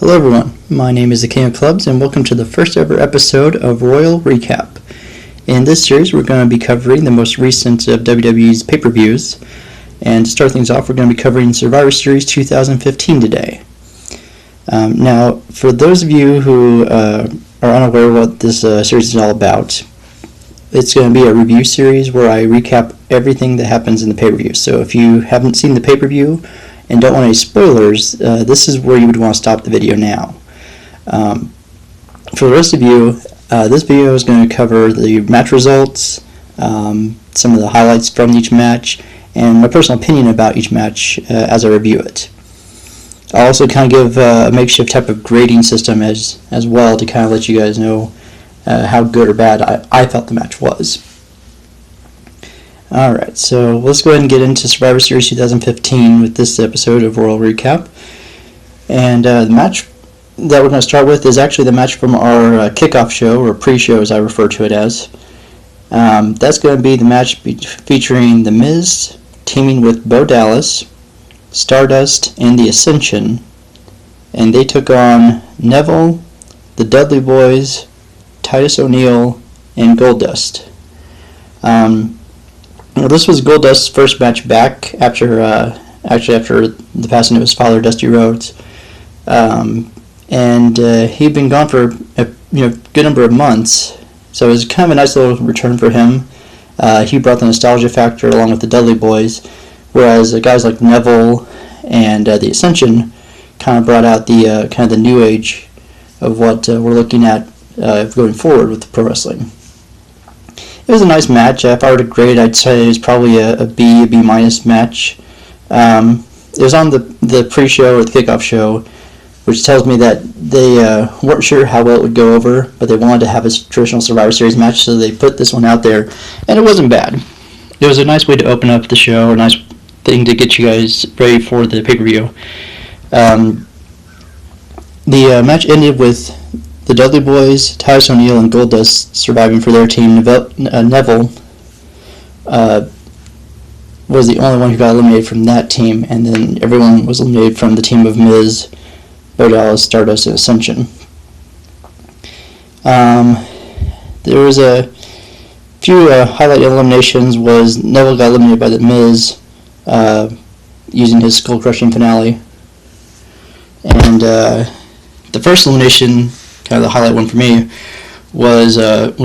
Hello everyone, my name is the Kingofclubs and welcome to the first ever episode of Royal Recap. In this series we're going to be covering the most recent of WWE's Pay Per Views, and to start things off we're going to be covering Survivor Series 2015 today. Now, for those of you who are unaware of what this series is all about, it's going to be a review series where I recap everything that happens in the pay-per-view. So if you haven't seen the pay-per-view and don't want any spoilers, this is where you would want to stop the video now. For the rest of you, this video is going to cover the match results, some of the highlights from each match, and my personal opinion about each match as I review it. I'll also kind of give a makeshift type of grading system as well to kind of let you guys know how good or bad I felt the match was. Alright, so let's go ahead and get into Survivor Series 2015 with this episode of Royal Recap. And the match that we're going to start with is actually the match from our kickoff show, or pre-show as I refer to it as. That's going to be the match featuring The Miz teaming with Bo Dallas, Stardust, and The Ascension. And they took on Neville, the Dudley Boys, Titus O'Neil, and Goldust. This was Goldust's first match back after the passing of his father, Dusty Rhodes, and he'd been gone for a good number of months, so it was kind of a nice little return for him. He brought the nostalgia factor along with the Dudley Boys, whereas guys like Neville and the Ascension kind of brought out the kind of the new age of what we're looking at going forward with pro wrestling. It was a nice match. If I were to grade, I'd say it was probably a B minus match. It was on the pre-show or the kickoff show, which tells me that they weren't sure how well it would go over, but they wanted to have a traditional Survivor Series match, so they put this one out there, and it wasn't bad. It was a nice way to open up the show, a nice thing to get you guys ready for the pay-per-view. The match ended with the Dudley Boys, Titus O'Neil, and Goldust surviving for their team. Neville was the only one who got eliminated from that team, and then everyone was eliminated from the team of Miz, Bo Dallas, Stardust, and Ascension. There was a few highlight eliminations. Was Neville got eliminated by the Miz using his skull-crushing finale, and the first elimination, kind of the highlight one for me, was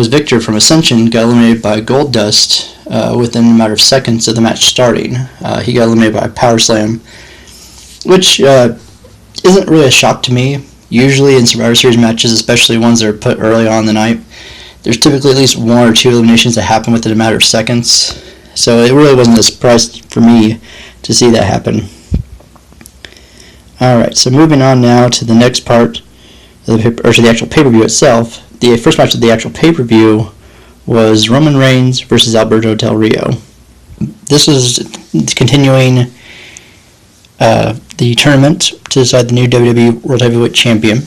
Victor from Ascension got eliminated by Goldust within a matter of seconds of the match starting. He got eliminated by a power slam, which isn't really a shock to me. Usually in Survivor Series matches, especially ones that are put early on in the night, there's typically at least one or two eliminations that happen within a matter of seconds. So it really wasn't a surprise for me to see that happen. Alright, so moving on now to the next part, to the actual pay-per-view itself. The first match of the actual pay-per-view was Roman Reigns versus Alberto Del Rio. This was continuing the tournament to decide the new WWE World Heavyweight Champion.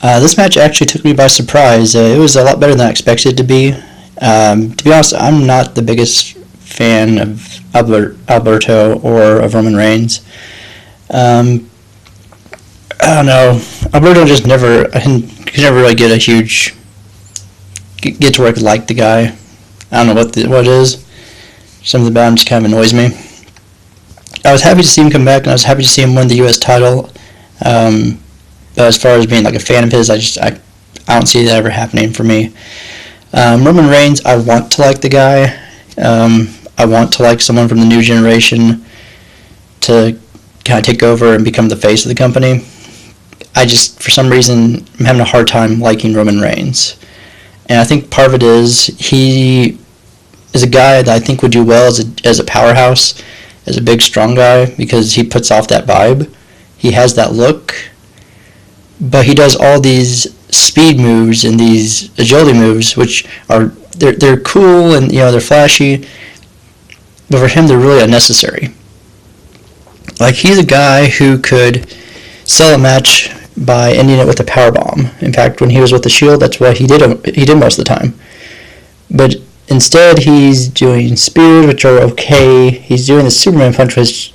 This match actually took me by surprise. It was a lot better than I expected it to be. To be honest, I'm not the biggest fan of Alberto or of Roman Reigns. I don't know. Alberto just could never really get to where I could like the guy. I don't know what it is. Something about him just kind of annoys me. I was happy to see him come back, and I was happy to see him win the U.S. title. But as far as being like a fan of his, I don't see that ever happening for me. Roman Reigns, I want to like the guy. I want to like someone from the new generation to kind of take over and become the face of the company. I just, for some reason, I'm having a hard time liking Roman Reigns. And I think part of it is he is a guy that I think would do well as a powerhouse, as a big, strong guy, because he puts off that vibe. He has that look. But he does all these speed moves and these agility moves, which are, they're cool and, they're flashy. But for him, they're really unnecessary. Like, he's a guy who could sell a match by ending it with a powerbomb. In fact, when he was with the Shield, that's what he did most of the time. But instead, he's doing spears, which are okay. He's doing the Superman punch, which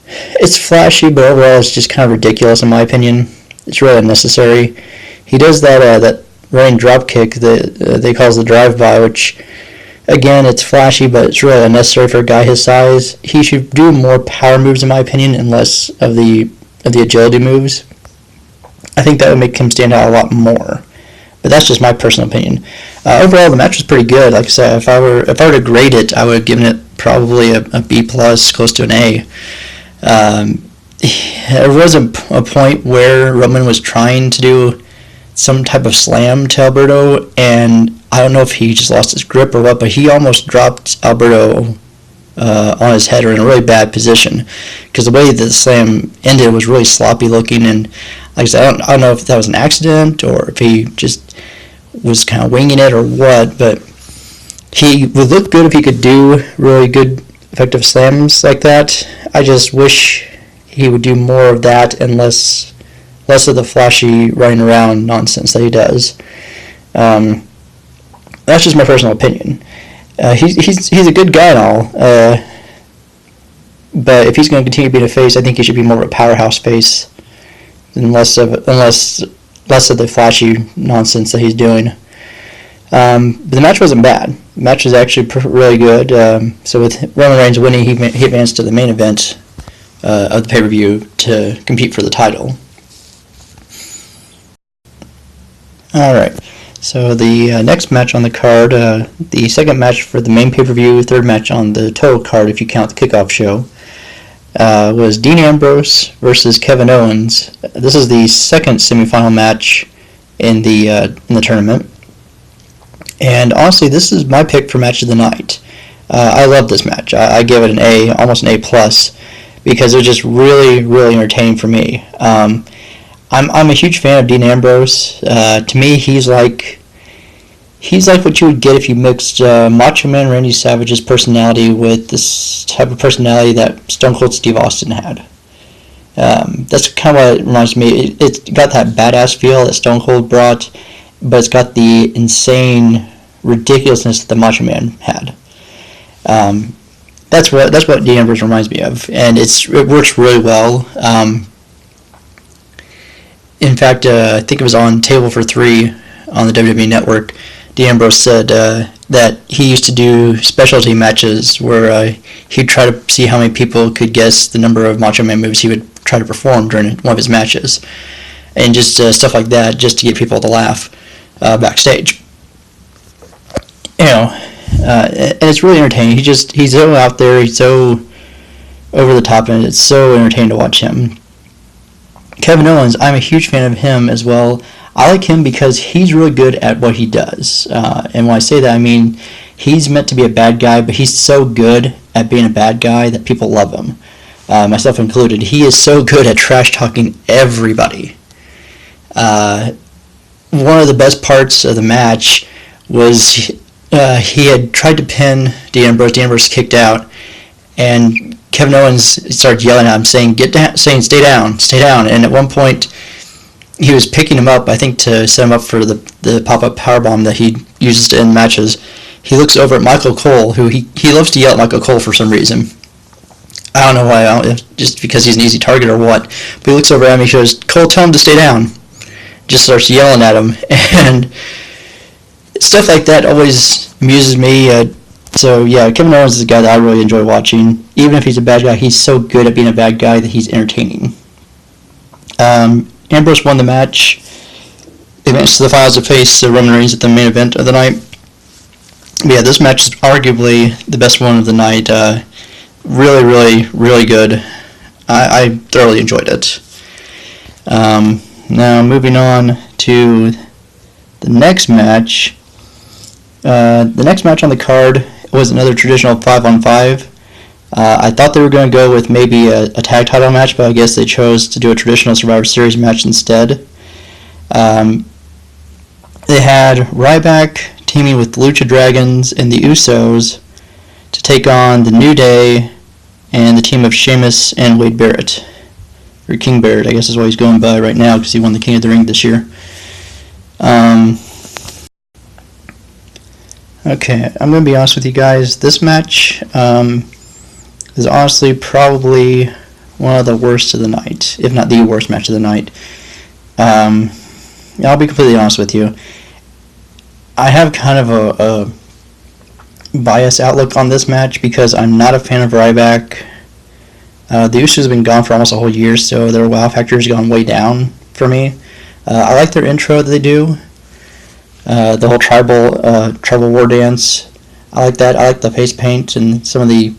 it's flashy, but overall it's just kind of ridiculous in my opinion. it's really unnecessary. He does that running drop kick that they calls the drive-by, which, again, it's flashy, but it's really unnecessary for a guy his size. He should do more power moves, in my opinion, and less of the agility moves. I think that would make him stand out a lot more. But that's just my personal opinion. Overall, the match was pretty good. Like I said, if I were to grade it, I would have given it probably a B plus, close to an A. There was a point where Roman was trying to do some type of slam to Alberto, and I don't know if he just lost his grip or what, but he almost dropped Alberto on his head or in a really bad position, because the way that the slam ended was really sloppy looking, and like I said, I don't know if that was an accident or if he just was kind of winging it or what, but he would look good if he could do really good effective slams like that. I just wish he would do more of that and less of the flashy running around nonsense that he does. That's just my personal opinion. He's a good guy and all, but if he's going to continue being a face, I think he should be more of a powerhouse face and less of the flashy nonsense that he's doing. But the match wasn't bad. The match was actually really good. So with Roman Reigns winning, he advanced to the main event of the pay-per-view to compete for the title. Alright, so the next match on the card, the second match for the main pay-per-view, third match on the total card if you count the kickoff show, was Dean Ambrose versus Kevin Owens. This is the second semifinal match in the tournament. And honestly, this is my pick for match of the night. I love this match. I give it an A, almost an A+, because it was just really, really entertaining for me. I'm a huge fan of Dean Ambrose. To me, he's like what you would get if you mixed Macho Man Randy Savage's personality with this type of personality that Stone Cold Steve Austin had. That's kind of what it reminds me. It's got that badass feel that Stone Cold brought, but it's got the insane ridiculousness that the Macho Man had. That's what Dean Ambrose reminds me of, and it works really well. In fact, I think it was on Table for Three on the WWE Network. Dean Ambrose said that he used to do specialty matches where he'd try to see how many people could guess the number of Macho Man moves he would try to perform during one of his matches, and just stuff like that, just to get people to laugh backstage. And it's really entertaining. He's so out there, he's so over the top, and it's so entertaining to watch him. Kevin Owens, I'm a huge fan of him as well. I like him because he's really good at what he does. And when I say that, I mean he's meant to be a bad guy, but he's so good at being a bad guy that people love him, myself included. He is so good at trash-talking everybody. One of the best parts of the match was he had tried to pin Dean Ambrose. Dean Ambrose kicked out, and Kevin Owens started yelling at him, saying "Stay down." And at one point, he was picking him up, I think, to set him up for the pop-up powerbomb that he uses to end matches. He looks over at Michael Cole, who he loves to yell at Michael Cole for some reason. I don't know why, just because he's an easy target or what. But he looks over at him, he goes, "Cole, tell him to stay down." Just starts yelling at him, and stuff like that always amuses me. So yeah, Kevin Owens is a guy that I really enjoy watching. Even if he's a bad guy, he's so good at being a bad guy that he's entertaining. Ambrose won the match. They advanced to the finals to face Roman Reigns at the main event of the night. But yeah, this match is arguably the best one of the night. Really, really, really good. I thoroughly enjoyed it. Now moving on to the next match. The next match on the card was another traditional 5-on-5. I thought they were going to go with maybe a tag title match, but I guess they chose to do a traditional Survivor Series match instead. They had Ryback teaming with the Lucha Dragons and the Usos to take on the New Day and the team of Sheamus and Wade Barrett. Or King Barrett, I guess is what he's going by right now because he won the King of the Ring this year. Okay, I'm going to be honest with you guys. This match is honestly probably one of the worst of the night, if not the worst match of the night. I'll be completely honest with you. I have kind of a biased outlook on this match because I'm not a fan of Ryback. The Usos have been gone for almost a whole year, so their wow factor has gone way down for me. I like their intro that they do. The whole tribal war dance. I like that. I like the face paint and some of the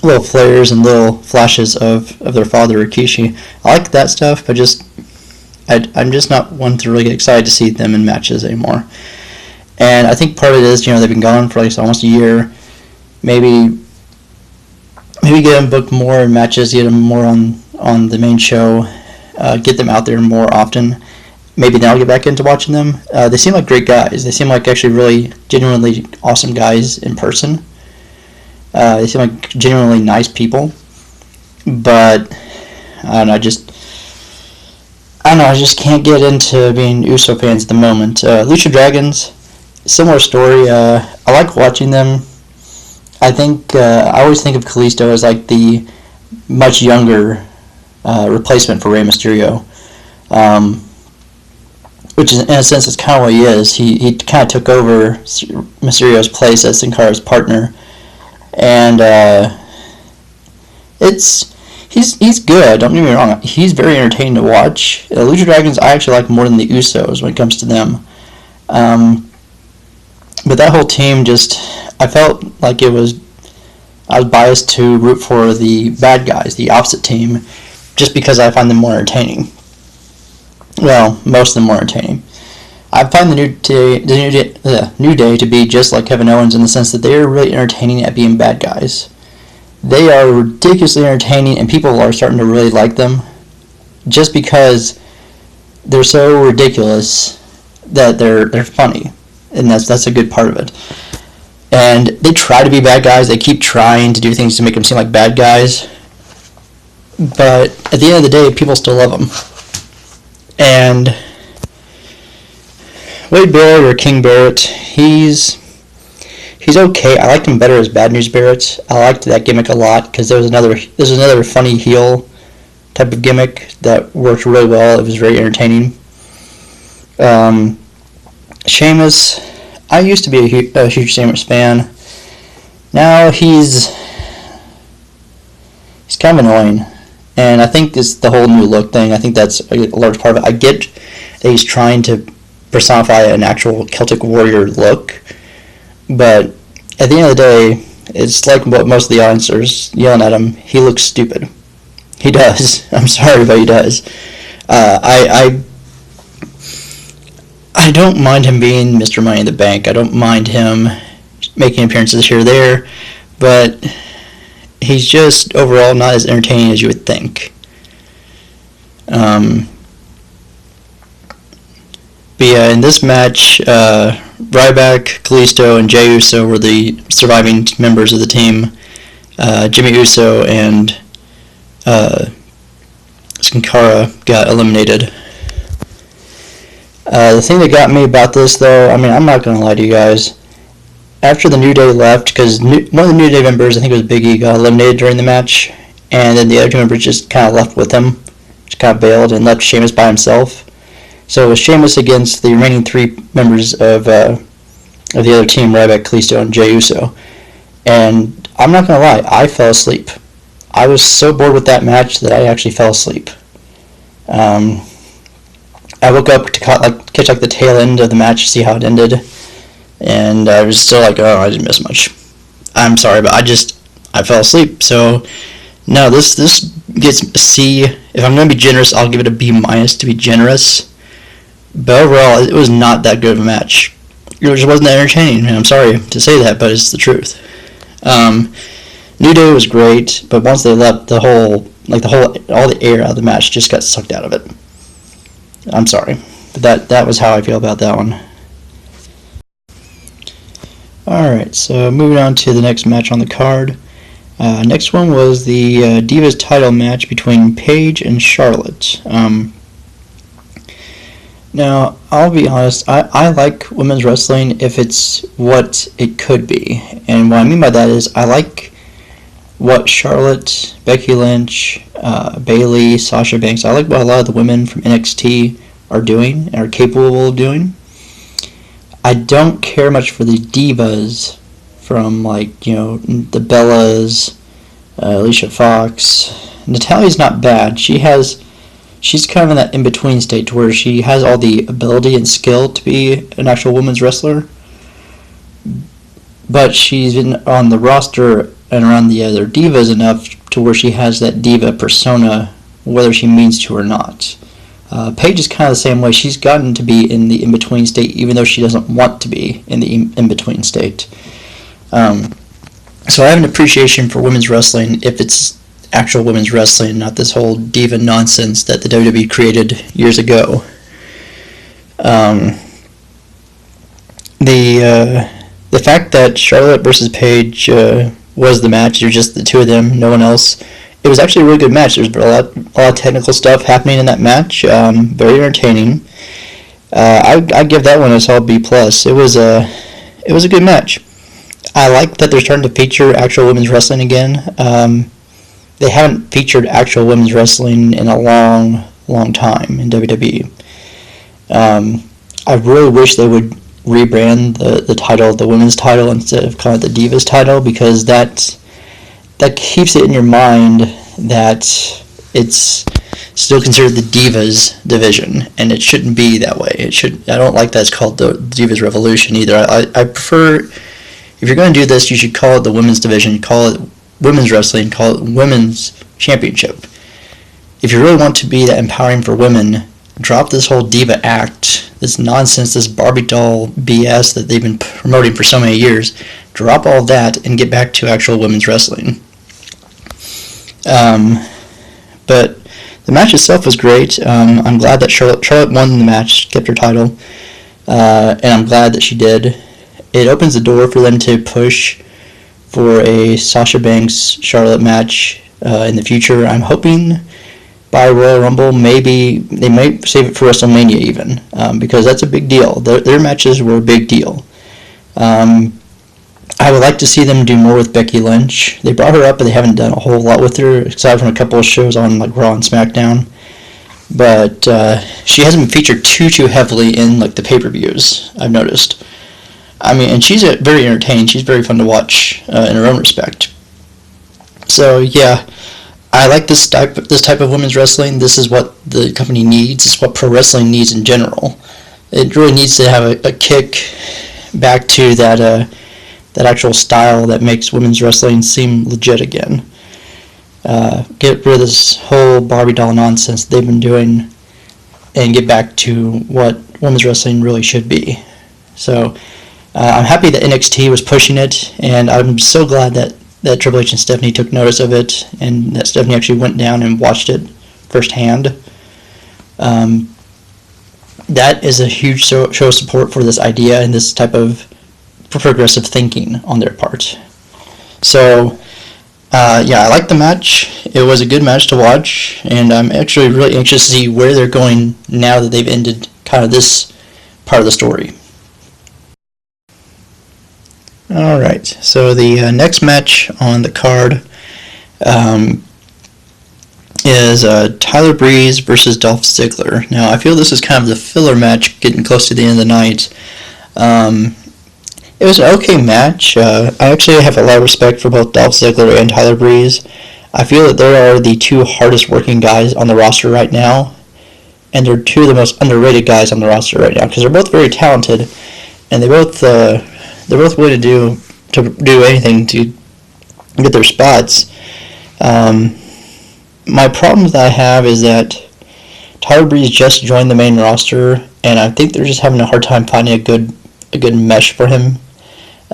little flares and little flashes of their father Rikishi. I like that stuff, but I'm just not one to really get excited to see them in matches anymore. And I think part of it is, they've been gone for like almost a year. Maybe get them booked more in matches, get them more on the main show, get them out there more often. Maybe then I'll get back into watching them. They seem like great guys. They seem like actually really genuinely awesome guys in person. They seem like genuinely nice people. But I don't know, I just can't get into being Uso fans at the moment. Lucha Dragons, similar story. I like watching them. I think I always think of Kalisto as like the much younger replacement for Rey Mysterio, which is in a sense is kind of what he is. He kind of took over Mysterio's place as Sin Cara's partner, and he's good. Don't get me wrong. He's very entertaining to watch. Lucha Dragons I actually like more than the Usos when it comes to them. But that whole team I felt like I was biased to root for the bad guys, the opposite team, just because I find them more entertaining. Well, most of them more entertaining. I find the New Day to be just like Kevin Owens in the sense that they are really entertaining at being bad guys. They are ridiculously entertaining, and people are starting to really like them just because they're so ridiculous that they're funny. And that's a good part of it. And they try to be bad guys. They keep trying to do things to make them seem like bad guys. But at the end of the day, people still love them. And Wade Barrett or King Barrett, he's okay. I liked him better as Bad News Barrett. I liked that gimmick a lot because there's another funny heel type of gimmick that worked really well. It was very entertaining. Sheamus, I used to be a huge Sheamus fan. Now he's kind of annoying, and I think it's the whole new look thing. I think that's a large part of it. I get that he's trying to personify an actual Celtic warrior look, but at the end of the day, it's like what most of the audience are yelling at him. He looks stupid. He does. I'm sorry, but he does. I don't mind him being Mr. Money in the Bank. I don't mind him making appearances here or there, but he's just overall not as entertaining as you would think. But yeah, in this match, Ryback, Kalisto, and Jey Uso were the surviving members of the team. Jimmy Uso and Sin Cara got eliminated. The thing that got me about this, though, I'm not going to lie to you guys. After the New Day left, because one of the New Day members, I think it was Big E, got eliminated during the match, and then the other two members just kind of left with him, just kind of bailed and left Sheamus by himself. So it was Sheamus against the remaining three members of the other team, Ryback, Kalisto, and Jey Uso. And I'm not going to lie, I fell asleep. I was so bored with that match that I actually fell asleep. I woke up to catch the tail end of the match to see how it ended, and I was still like, oh, I didn't miss much. I'm sorry, but I fell asleep. So no, this gets a C. If I'm gonna be generous, I'll give it a B- to be generous. But overall, it was not that good of a match. It just wasn't that entertaining, and I'm sorry to say that, but it's the truth. New Day was great, but once they left, all the air out of the match just got sucked out of it. I'm sorry, but that was how I feel about that one. Alright, so moving on to the next match on the card. Next one was the Divas title match between Paige and Charlotte. Now, I'll be honest, I like women's wrestling if it's what it could be. And what I mean by that is I like what Charlotte, Becky Lynch, Bayley, Sasha Banks, I like what a lot of the women from NXT are doing and are capable of doing. I don't care much for the divas from, like, you know, the Bellas, Alicia Fox. Natalia's not bad. She's kind of in that in-between state where she has all the ability and skill to be an actual women's wrestler, but she's been on the roster and around the other divas enough to where she has that diva persona, whether she means to or not. Paige is kind of the same way. She's gotten to be in the in-between state, even though she doesn't want to be in the in-between state. So I have an appreciation for women's wrestling if it's actual women's wrestling, not this whole diva nonsense that the WWE created years ago. The fact that Charlotte versus Paige was the match, it was just the two of them, no one else. It was actually a really good match. There's a lot of technical stuff happening in that match. Very entertaining. I'd give that one a solid B+. It was a good match. I like that they're starting to feature actual women's wrestling again. They haven't featured actual women's wrestling in a long, long time in WWE. I really wish they would rebrand the title, the women's title, instead of calling it the Divas title, because that keeps it in your mind that it's still considered the Divas division, and it shouldn't be that way. I don't like that it's called the Divas Revolution either. I prefer, if you're going to do this, you should call it the women's division, call it women's wrestling, call it women's championship. If you really want to be that empowering for women, drop this whole diva act, this nonsense, this Barbie doll BS that they've been promoting for so many years. Drop all of that and get back to actual women's wrestling. But the match itself was great. I'm glad that Charlotte won the match, kept her title, and I'm glad that she did. It opens the door for them to push for a Sasha Banks Charlotte match in the future. I'm hoping by Royal Rumble, maybe they might save it for WrestleMania even, because that's a big deal. Their matches were a big deal. I would like to see them do more with Becky Lynch. They brought her up, but they haven't done a whole lot with her, aside from a couple of shows on like Raw and SmackDown. But she hasn't been featured too heavily in like the pay-per-views, I've noticed. I mean, and she's very entertaining. She's very fun to watch in her own respect. So yeah, I like this type of women's wrestling. This is what the company needs. It's what pro wrestling needs in general. It really needs to have a kick back to that actual style that makes women's wrestling seem legit again. Get rid of this whole Barbie doll nonsense they've been doing and get back to what women's wrestling really should be. So I'm happy that NXT was pushing it, and I'm so glad that Triple H and Stephanie took notice of it, and that Stephanie actually went down and watched it firsthand. That is a huge show of support for this idea and this type of progressive thinking on their part. So, yeah, I liked the match. It was a good match to watch, and I'm actually really anxious to see where they're going now that they've ended kind of this part of the story. Alright, so the next match on the card is Tyler Breeze versus Dolph Ziggler. Now, I feel this is kind of the filler match, getting close to the end of the night. It was an okay match. I actually have a lot of respect for both Dolph Ziggler and Tyler Breeze. I feel that they are the two hardest working guys on the roster right now, and they're two of the most underrated guys on the roster right now, because they're both very talented, and they're both willing to do anything to get their spots. My problem that I have is that Tyler Breeze just joined the main roster, and I think they're just having a hard time finding a good mesh for him.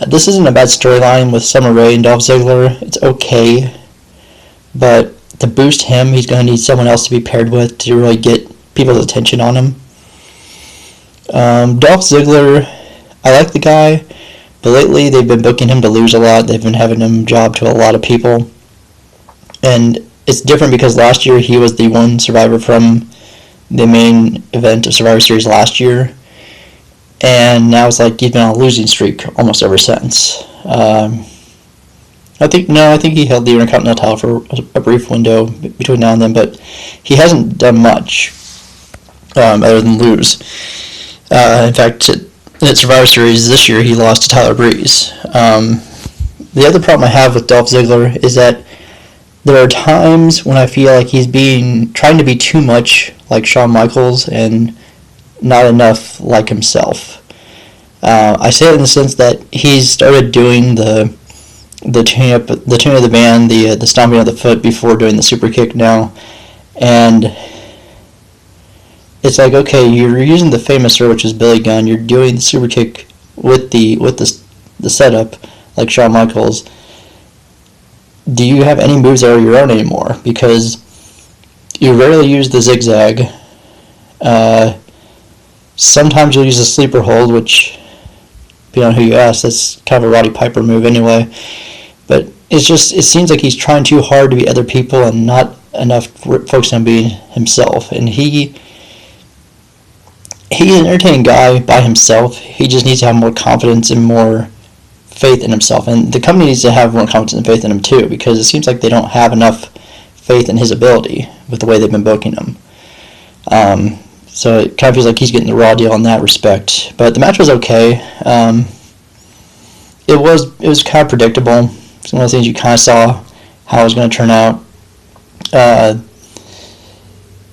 This isn't a bad storyline with Summer Rae and Dolph Ziggler. It's okay, but to boost him, he's going to need someone else to be paired with to really get people's attention on him. Dolph Ziggler, I like the guy, but lately they've been booking him to lose a lot. They've been having him job to a lot of people, and it's different because last year he was the one survivor from the main event of Survivor Series last year, and now it's like he's been on a losing streak almost ever since. I think he held the Intercontinental title for a brief window between now and then, but he hasn't done much other than lose. In fact, at Survivor Series this year, he lost to Tyler Breeze. The other problem I have with Dolph Ziggler is that there are times when I feel like he's trying to be too much like Shawn Michaels and not enough like himself. I say it in the sense that he's started doing the tune of the band, the stomping of the foot before doing the super kick now, and it's like, okay, you're using the famouser, which is Billy Gunn. You're doing the super kick with the setup like Shawn Michaels. Do you have any moves that are your own anymore? Because you rarely use the zigzag. Sometimes you'll use a sleeper hold, which, depending on who you ask, that's kind of a Roddy Piper move anyway. But it seems like he's trying too hard to be other people and not enough focused on being himself. And he's an entertaining guy by himself. He just needs to have more confidence and more faith in himself. And the company needs to have more confidence and faith in him too, because it seems like they don't have enough faith in his ability with the way they've been booking him. So it kind of feels like he's getting the raw deal in that respect. But the match was okay. It was kind of predictable. It's one of the things you kind of saw how it was going to turn out.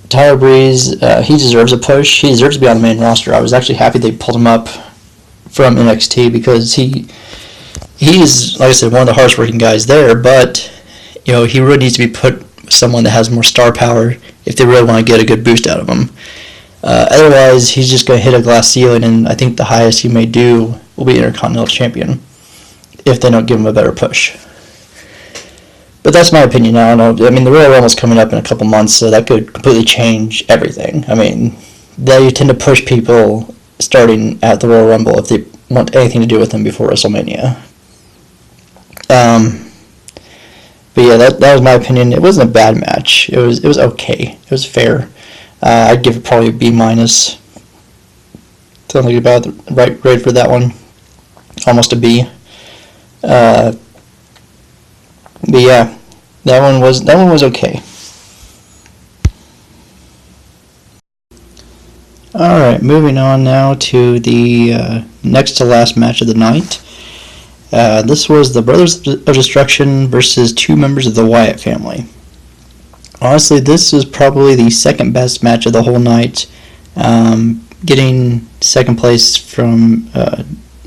Tyler Breeze, he deserves a push. He deserves to be on the main roster. I was actually happy they pulled him up from NXT because he's, like I said, one of the hardest working guys there, but he really needs to be put with someone that has more star power if they really want to get a good boost out of him. Otherwise, he's just going to hit a glass ceiling, and I think the highest he may do will be Intercontinental Champion if they don't give him a better push. But that's my opinion. I don't know. I mean, the Royal Rumble's coming up in a couple months, so that could completely change everything. I mean, they tend to push people starting at the Royal Rumble if they want anything to do with them before WrestleMania. But yeah, that was my opinion. It wasn't a bad match. It was okay. It was fair. I'd give it probably a B-. Sounds like about the right grade for that one. Almost a B. But yeah, that one was okay. All right, moving on now to the next to last match of the night. This was the Brothers of Destruction versus two members of the Wyatt family. Honestly, this was probably the second best match of the whole night, getting second place from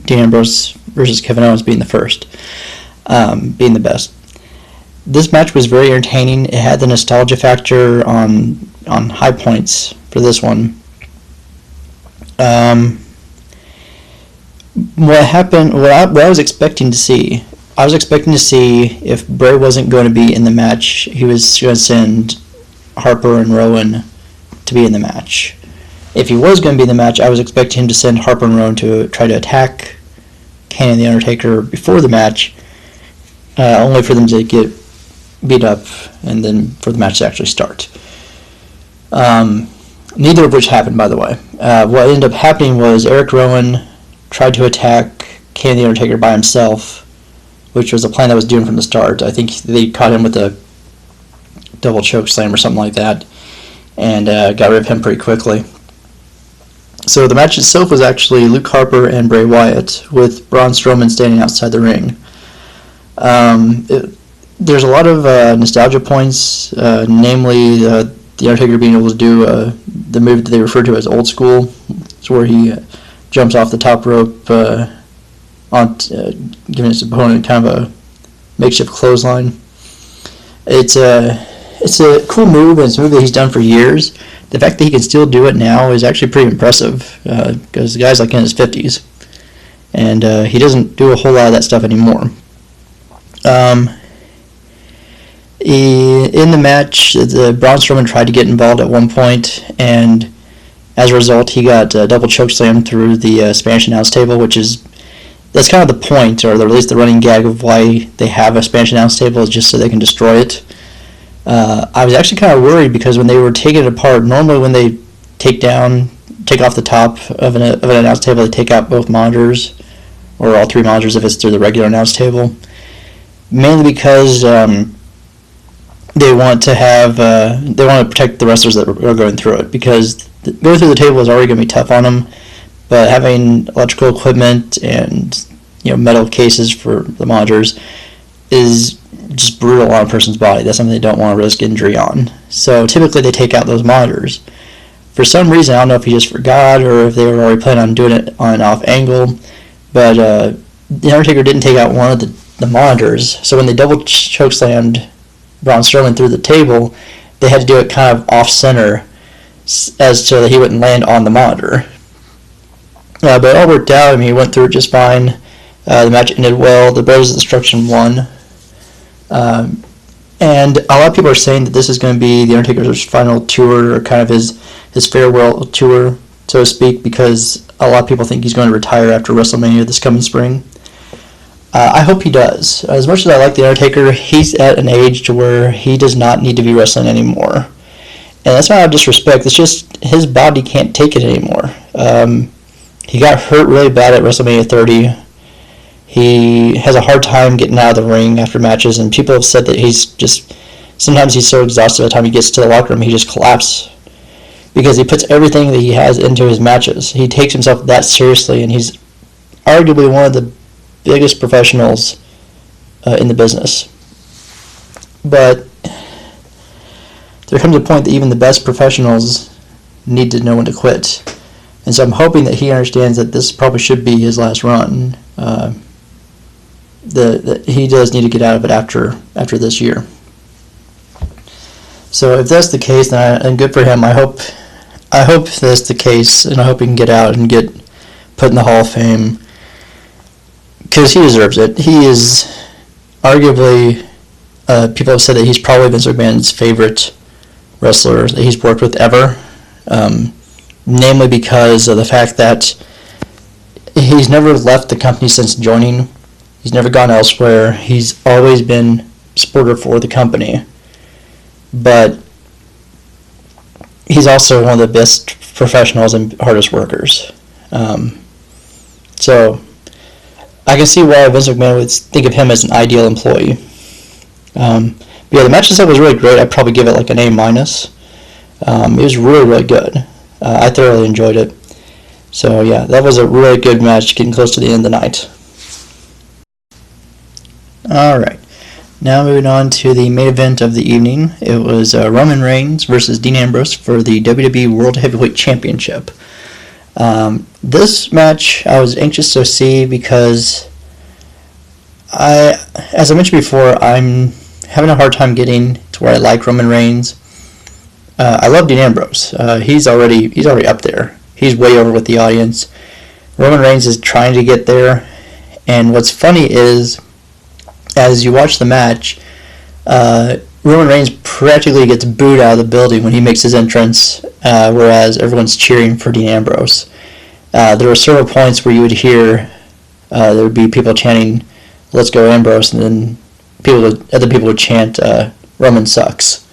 Dean Ambrose versus Kevin Owens being the first, being the best. This match was very entertaining. It had the nostalgia factor on high points for this one. What happened? What I was expecting to see. I was expecting to see if Bray wasn't going to be in the match, he was going to send Harper and Rowan to be in the match. If he was going to be in the match, I was expecting him to send Harper and Rowan to try to attack Kane and The Undertaker before the match, only for them to get beat up and then for the match to actually start. Neither of which happened, by the way. What ended up happening was Eric Rowan tried to attack Kane and The Undertaker by himself, which was a plan that was doomed from the start. I think they caught him with a double choke slam or something like that, and got rid of him pretty quickly. So the match itself was actually Luke Harper and Bray Wyatt, with Braun Strowman standing outside the ring. There's a lot of nostalgia points, namely The Undertaker being able to do the move that they refer to as old school. It's where he jumps off the top rope, giving his opponent kind of a makeshift clothesline. It's a cool move, and it's a move that he's done for years. The fact that he can still do it now is actually pretty impressive, because the guy's like in his 50s, and he doesn't do a whole lot of that stuff anymore. In the match, Braun Strowman tried to get involved at one point, and as a result, he got double chokeslammed through the Spanish announce table, that's kind of the point, or at least the running gag of why they have a Spanish announce table, is just so they can destroy it. I was actually kind of worried because when they were taking it apart, normally when they take off the top of an announce table, they take out both monitors, or all three monitors if it's through the regular announce table. mainly because they want to protect the wrestlers that are going through it, because going through the table is already going to be tough on them, but having electrical equipment and metal cases for the monitors is just brutal on a person's body. That's something they don't want to risk injury on. So typically they take out those monitors. For some reason, I don't know if he just forgot or if they were already planning on doing it on an off angle, but The Undertaker didn't take out one of the monitors, so when they double chokeslammed Braun Strowman through the table, they had to do it kind of off-center as so that he wouldn't land on the monitor. But it all worked out. I mean, he went through it just fine. The match ended well. The Brothers of Destruction won. And a lot of people are saying that this is going to be The Undertaker's final tour, or kind of his farewell tour, so to speak, because a lot of people think he's going to retire after WrestleMania this coming spring. I hope he does. As much as I like The Undertaker, he's at an age to where he does not need to be wrestling anymore. And that's not out of disrespect. It's just his body can't take it anymore. He got hurt really bad at WrestleMania 30. He has a hard time getting out of the ring after matches, and people have said that sometimes he's so exhausted by the time he gets to the locker room, he just collapses. Because he puts everything that he has into his matches. He takes himself that seriously, and he's arguably one of the biggest professionals in the business. But there comes a point that even the best professionals need to know when to quit. And so I'm hoping that he understands that this probably should be his last run. That he does need to get out of it after this year. So if that's the case, then good for him. I hope that's the case, and I hope he can get out and get put in the Hall of Fame, because he deserves it. He is arguably, people have said that he's probably Vince McMahon's favorite wrestler that he's worked with ever, namely because of the fact that he's never left the company since joining. He's never gone elsewhere. He's always been supporter for the company. But he's also one of the best professionals and hardest workers. So I can see why Vince McMahon would think of him as an ideal employee. But yeah, the match itself was really great. I'd probably give it like an A-. It was really, really good. I thoroughly enjoyed it. So yeah, that was a really good match, getting close to the end of the night. Alright, now moving on to the main event of the evening. It was Roman Reigns versus Dean Ambrose for the WWE World Heavyweight Championship. This match I was anxious to see because as I mentioned before, I'm having a hard time getting to where I like Roman Reigns. I love Dean Ambrose. He's already up there. He's way over with the audience. Roman Reigns is trying to get there, and what's funny is, as you watch the match, Roman Reigns practically gets booed out of the building when he makes his entrance, whereas everyone's cheering for Dean Ambrose. There were several points where you would hear there would be people chanting, "Let's go Ambrose," and then other people would chant, "Roman sucks."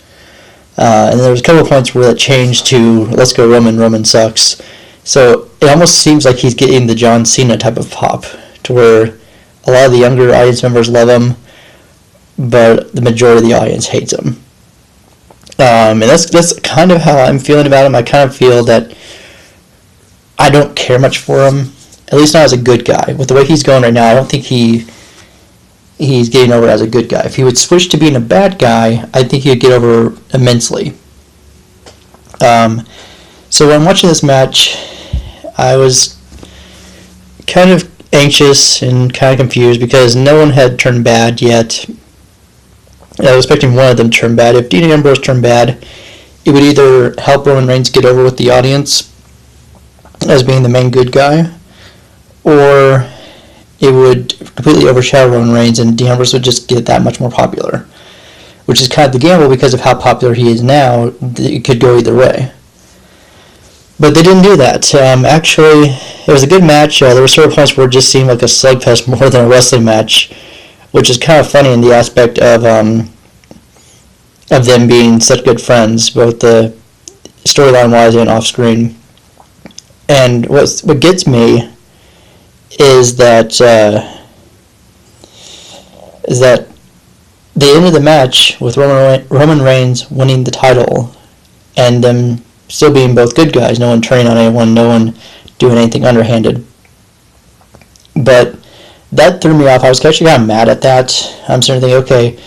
And there was a couple of points where that changed to "Let's go Roman, Roman sucks." So it almost seems like he's getting the John Cena type of pop, to where a lot of the younger audience members love him, but the majority of the audience hates him. And that's kind of how I'm feeling about him. I kind of feel that I don't care much for him, at least not as a good guy. With the way he's going right now, I don't think he's getting over as a good guy. If he would switch to being a bad guy, I think he'd get over immensely. So when I'm watching this match, I was kind of anxious and kind of confused because no one had turned bad yet. I was expecting one of them to turn bad. If Dean Ambrose turned bad, it would either help Roman Reigns get over with the audience as being the main good guy, or it would completely overshadow Roman Reigns and Dean Ambrose would just get that much more popular, which is kind of the gamble because of how popular he is now. It could go either way. But they didn't do that. Actually, it was a good match. There were several points where it just seemed like a slugfest more than a wrestling match, which is kind of funny in the aspect of them being such good friends, both the storyline-wise and off-screen. And what gets me is that They ended the match with Roman Reigns winning the title and them still being both good guys, no one turning on anyone, no one doing anything underhanded. But that threw me off. I was actually kind of mad at that. I'm starting to think, okay,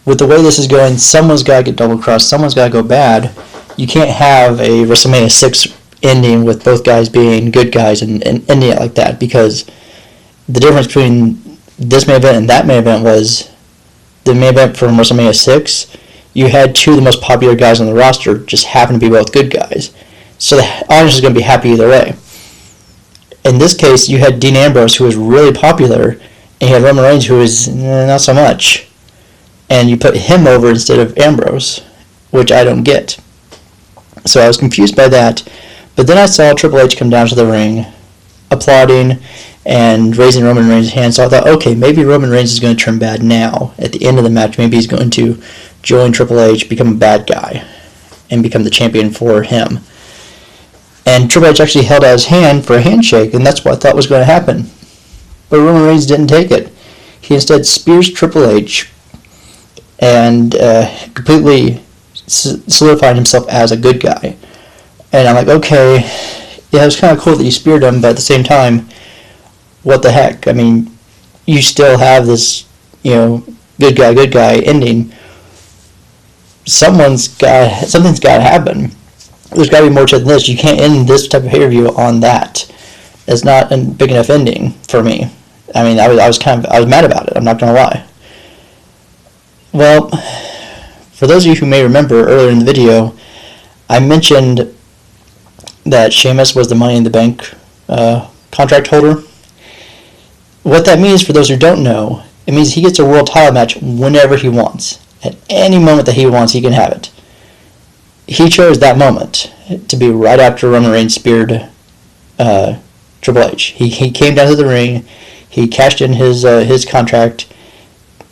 with the way this is going, someone's got to get double-crossed, someone's got to go bad. You can't have a WrestleMania 6 ending with both guys being good guys and ending it like that, because the difference between this main event and that main event was the main event from WrestleMania 6, you had two of the most popular guys on the roster just happen to be both good guys. So the audience is going to be happy either way. In this case, you had Dean Ambrose, who was really popular, and you had Roman Reigns, who was not so much. And you put him over instead of Ambrose, which I don't get. So I was confused by that. But then I saw Triple H come down to the ring, applauding and raising Roman Reigns' hand. So I thought, okay, maybe Roman Reigns is going to turn bad now. At the end of the match, maybe he's going to join Triple H, become a bad guy, and become the champion for him. And Triple H actually held out his hand for a handshake, and that's what I thought was going to happen. But Roman Reigns didn't take it. He instead spears Triple H and completely solidified himself as a good guy. And I'm like, okay, yeah, it was kind of cool that you speared him, but at the same time, what the heck? I mean, you still have this, good guy ending. Something's got to happen. There's got to be more to this. You can't end this type of pay-per-view on that. It's not a big enough ending for me. I mean, I was mad about it. I'm not gonna lie. Well, for those of you who may remember earlier in the video, I mentioned that Sheamus was the Money in the Bank contract holder. What that means, for those who don't know, it means he gets a world title match whenever he wants. At any moment that he wants, he can have it. He chose that moment to be right after Roman Reigns speared Triple H. He came down to the ring, he cashed in his contract,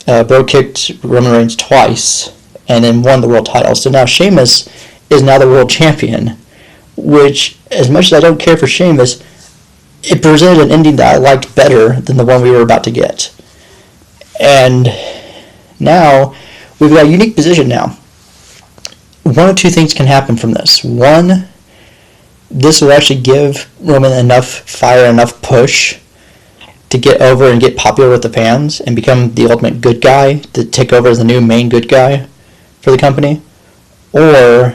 bro kicked Roman Reigns twice, and then won the world title. So now Sheamus is now the world champion, which, as much as I don't care for Sheamus, it presented an ending that I liked better than the one we were about to get. And now we've got a unique position now. One of two things can happen from this. One, this will actually give Roman enough fire, enough push to get over and get popular with the fans and become the ultimate good guy, to take over as the new main good guy for the company. Or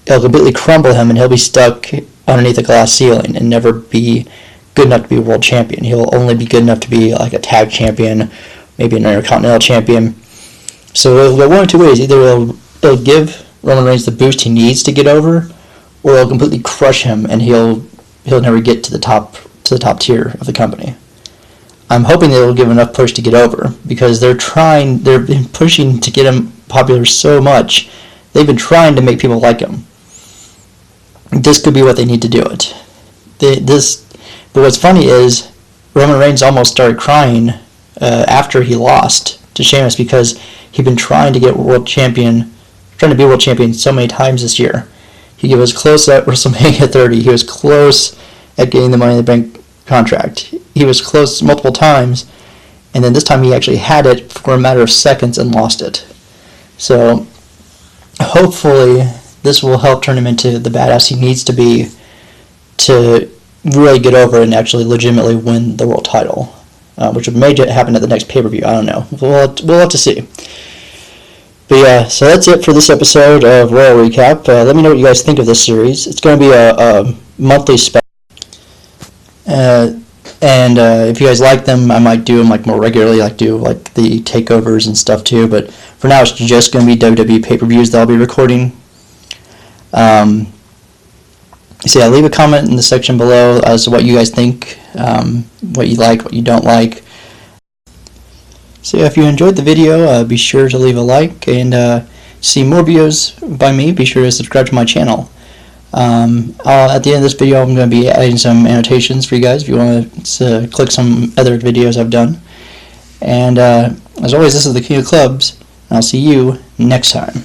it'll completely crumble him and he'll be stuck underneath a glass ceiling and never be good enough to be a world champion. He'll only be good enough to be like a tag champion, maybe an Intercontinental champion. So it'll go one of two ways. Either it'll give Roman Reigns the boost he needs to get over, or it'll completely crush him and he'll never get to the top tier of the company. I'm hoping that it'll give enough push to get over, because they've been pushing to get him popular so much. They've been trying to make people like him. This could be what they need to do it. But what's funny is Roman Reigns almost started crying after he lost to Sheamus, because he'd been trying to be world champion so many times this year. He was close at WrestleMania 30. He was close at getting the Money in the Bank contract. He was close multiple times, and then this time he actually had it for a matter of seconds and lost it. So hopefully this will help turn him into the badass he needs to be to really get over and actually legitimately win the world title, which may happen at the next pay-per-view. I don't know. We'll have to see. But yeah, so that's it for this episode of Royal Recap. Let me know what you guys think of this series. It's going to be a monthly special. And if you guys like them, I might do them more regularly, do the takeovers and stuff too. But for now, it's just going to be WWE Pay Per Views that I'll be recording. So yeah, leave a comment in the section below as to what you guys think, what you like, what you don't like. So yeah, if you enjoyed the video, be sure to leave a like, and see more videos by me, be sure to subscribe to my channel. At the end of this video, I'm going to be adding some annotations for you guys if you want to click some other videos I've done. And as always, this is the Kingofclubs, and I'll see you next time.